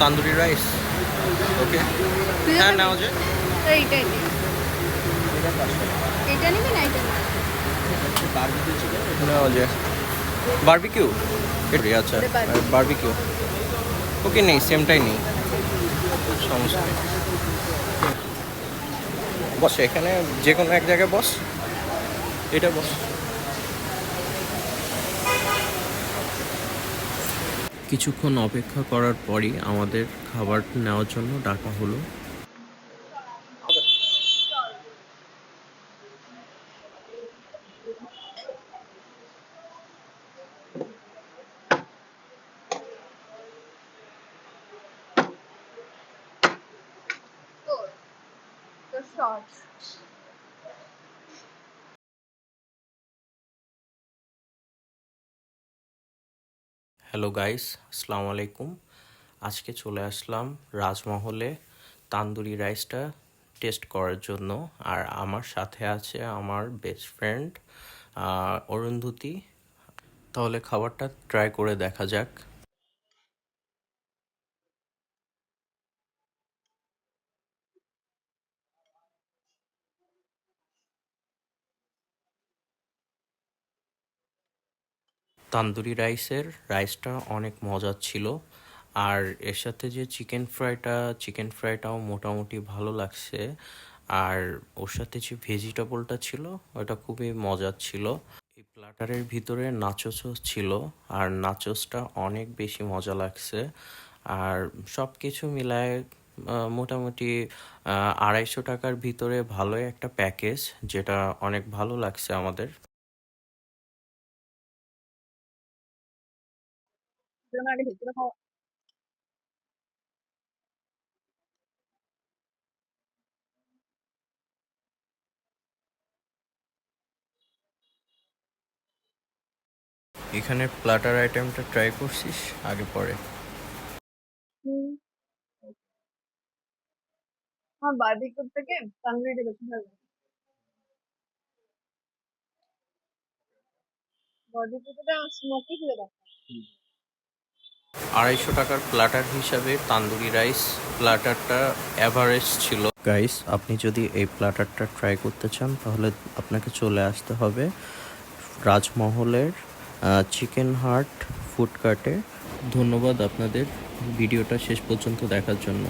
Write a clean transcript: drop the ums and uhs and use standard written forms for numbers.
Tandoori rice. ওকে, হ্যাঁ নাও যে এইটাই নে। এটা নিবি না এটা নিবি? নাও যে বারবিকিউ। আচ্ছা, ওটা barbecue। বারবিকিউ। ওকে, নেই সেমটাই নেই, সমস্যা নেই। বস এখানে, যে কোনো এক জায়গায় বস, এটা বস। কিছুক্ষণ অপেক্ষা করার পরই আমাদের খাবার নেওয়ার জন্য ডাকা হলো। তোর শর্টস। হ্যালো গাইস, আসসালামু আলাইকুম। আজকে চলে আসলাম রাজমহলে তান্দুরি রাইসটা টেস্ট করার জন্য। আর আমার সাথে আছে আমার বেস্ট ফ্রেন্ড অরুন্ধতী। তাহলে খাবারটা ট্রাই করে দেখা যাক। তান্দুরি রাইসটা অনেক মজার ছিল। আর এর সাথে যে চিকেন ফ্রাইটাও মোটামুটি ভালো লাগছে। আর ওর সাথে যে ভেজিটেবলটা ছিল ওটা খুবই মজার ছিল। এই প্ল্যাটারের ভিতরে নাচোসও ছিল, আর নাচোসটা অনেক বেশি মজা লাগছে। আর সব কিছু মিলায় মোটামুটি 250 টাকার ভিতরে ভালোই একটা প্যাকেজ, যেটা অনেক ভালো লাগছে আমাদের। তোর আগে ভেতরে খাওয়া। এখানে প্ল্যাটার আইটেমটা ট্রাই করছিস আগে পরে? হুম। আমার বারবিকিউর থেকে তান্দুরিটা বেশি ভালো লাগে। বারবিকিউটা স্মোকি ছিল ব্যাপারটা। 250 টাকার প্ল্যাটার হিসাবে তান্দুরি রাইস প্ল্যাটারটা অ্যাভারেজ ছিল। গাইস, আপনি যদি এই প্ল্যাটারটা ট্রাই করতে চান তাহলে আপনাকে চলে আসতে হবে রাজমহলের চিকেন হার্ট ফুড কার্টে। ধন্যবাদ আপনাদের ভিডিওটা শেষ পর্যন্ত দেখার জন্য।